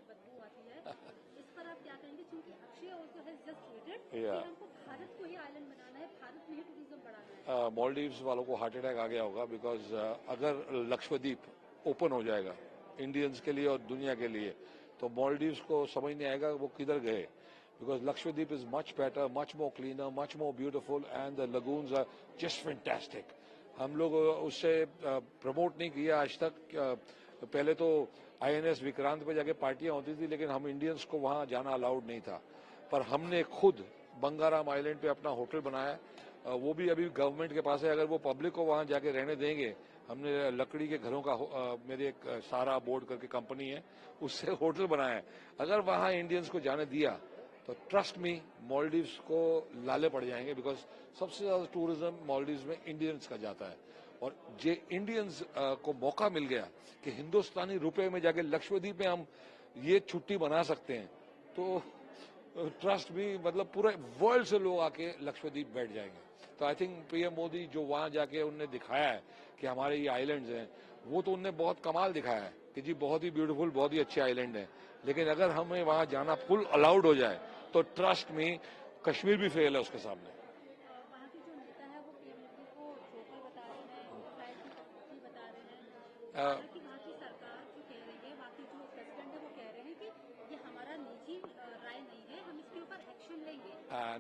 से बदबू आती है, इस पर आप क्या कहेंगे? क्योंकि Akshay also has just tweeted कि या हमको भारत को ही आइलैंड बनाना है, भारत में ही टूरिज्म बढ़ाना है। मालदीव्स वालों को हार्ट अटैक आ गया होगा, बिकॉज अगर लक्षद्वीप ओपन हो जाएगा इंडियंस के लिए और दुनिया के लिए, तो मालदीव्स को समझ नहीं आएगा वो किधर गए, because Lakshadweep is much better, much more cleaner, much more beautiful, and the lagoons are just fantastic. हम लोग उससे प्रमोट नहीं किया आज तक. पहले तो आईएनएस विक्रांत पे जाके पार्टियां होती थी, लेकिन हम इंडियंस को वहां जाना अलाउड नहीं था. पर हमने खुद बंगाराम आइलैंड पे अपना होटल बनाया. वो भी अभी गवर्नमेंट के पास है. अगर वो पब्लिक को वहां जाके रहने देंगे, हमने लकड़ी के घरों का मेरे एक सारा बोर्ड करके कंपनी है, उससे होटल बनाया है. अगर वहां इंडियंस को जाने दिया तो ट्रस्ट मी, मालदीव्स को लाले पड़ जाएंगे, बिकॉज सबसे ज्यादा टूरिज्म मालदीव्स में इंडियंस का जाता है. और जे इंडियंस को मौका मिल गया कि हिंदुस्तानी रुपए में जाके लक्षद्वीप में हम ये छुट्टी बना सकते हैं, तो ट्रस्ट भी, मतलब पूरे वर्ल्ड से लोग आके लक्षद्वीप बैठ जाएंगे. तो आई थिंक पीएम मोदी जो वहां जाके उनने दिखाया है कि हमारे ये आइलैंड्स हैं, वो तो उनने बहुत कमाल दिखाया है कि जी बहुत ही ब्यूटीफुल, बहुत ही अच्छे आइलैंड हैं. लेकिन अगर हमें वहां जाना फुल अलाउड हो जाए तो ट्रस्ट में कश्मीर भी फेल है उसके सामने. वहाँ के जो नेता है वो पीएम मोदी को जोकर बता रहे हैं, फ्लाइट की कटौती बता रहे हैं। हालांकि वहाँ की सरकार जो कह रही है, वहाँ की जो प्रेसिडेंट है वो कह रहे हैं कि ये हमारा निजी राय नहीं है, हम इसके ऊपर एक्शन लेंगे।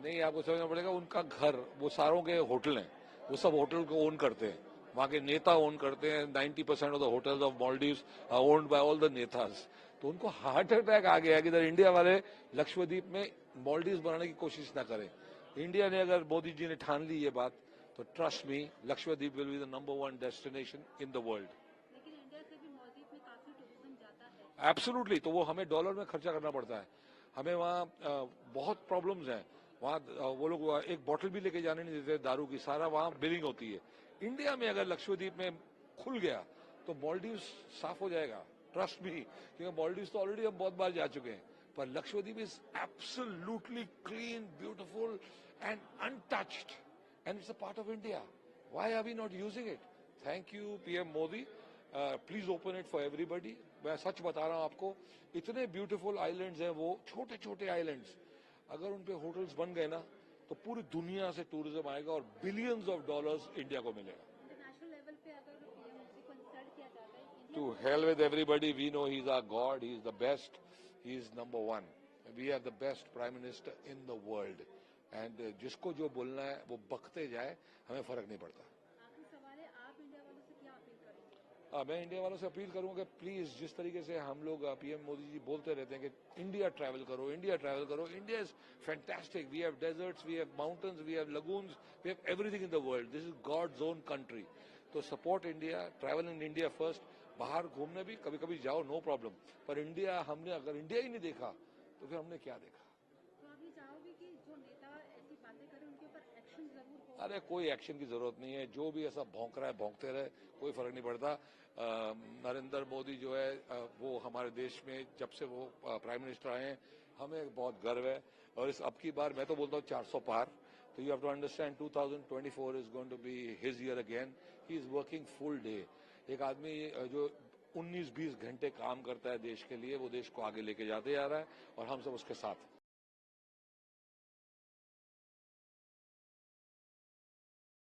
नहीं, आपको समझना पड़ेगा, उनका घर, वो सारों के होटल हैं, वो सब होटल को ओन करते हैं. वहाँ के नेता ओन करते हैं. 90% of the hotels of Maldives are owned by all the netas. तो उनको हार्ट अटैक आ गया कि इधर इंडिया वाले लक्षद्वीप में मालदीव्स बनाने की कोशिश ना करें. इंडिया ने, अगर मोदी जी ने ठान ली ये बात, तो trust me, Lakshadweep will be the number 1 destination in the world. लेकिन इंडिया से भी मालदीव में काफी टूरिज्म जाता है। एब्सोल्युटली. तो वो हमें डॉलर में खर्चा करना पड़ता है. हमें वहाँ बहुत प्रॉब्लम्स हैं. वहाँ वो लोग एक बोतल भी लेके जाने नहीं देते दारू की, सारा वहाँ बिलिंग होती है. इंडिया में अगर लक्षद्वीप में खुल गया तो मालदीव्स साफ हो जाएगा. ट्रस्ट मी, क्योंकि मालदीव्स तो ऑलरेडी हम बहुत बार जा चुके हैं, पर Lakshadweep is absolutely clean, beautiful and untouched, and it's a part of India. Why are we not using it? Thank you PM Modi. Please open it for everybody. मैं सच बता रहा हूं आपको, इतने ब्यूटीफुल आइलैंड्स हैं, वो छोटे छोटे आइलैंड्स, अगर उन पे होटल्स बन गए ना, तो पूरी दुनिया से टूरिज्म आएगा और बिलियंस ऑफ डॉलर्स इंडिया को मिलेगा. इंटरनेशनल लेवल पे अगर पीएम मोदी को इंसल्ट किया जाता है, To hell with everybody. We know he's our God. He's the best. He's number 1. We have the best prime minister in the world. And जिसको जो बोलना है वो बकते जाए, हमें फर्क नहीं पड़ता. आखिरी सवाल है, आप इंडिया वालों से क्या अपील करेंगे? मैं इंडिया वालों से अपील करूंगा कि प्लीज, जिस तरीके से हम लोग पीएम मोदी जी बोलते रहते हैं कि इंडिया ट्रैवल करो, इंडिया ट्रैवल करो, India is fantastic. We have deserts, we have mountains, we have lagoons, we have everything in the world. This is God's own country. तो support India, travel in India first. बाहर घूमने भी कभी कभी जाओ, no problem, पर India, हमने अगर इंडिया ही नहीं देखा तो फिर हमने क्या देखा? तो आप ये चाहोगे कि जो नेता ऐसी बातें करें उनके ऊपर एक्शन जरूर हो? अरे कोई एक्शन की जरूरत नहीं है. जो भी ऐसा भौंक रहा है भौंकते रहे, कोई फर्क नहीं पड़ता. नरेंद्र मोदी जो है वो हमारे देश में जब से वो प्राइम मिनिस्टर आए हैं, हमें बहुत गर्व है. और इस अब की बार मैं तो बोलता हूँ 400 पार. तो you have to understand 2024 is going to be his year again. He is working full day. एक आदमी जो 19-20 घंटे काम करता है देश के लिए, वो देश को आगे लेके जाते जा रहा है, और हम सब उसके साथ.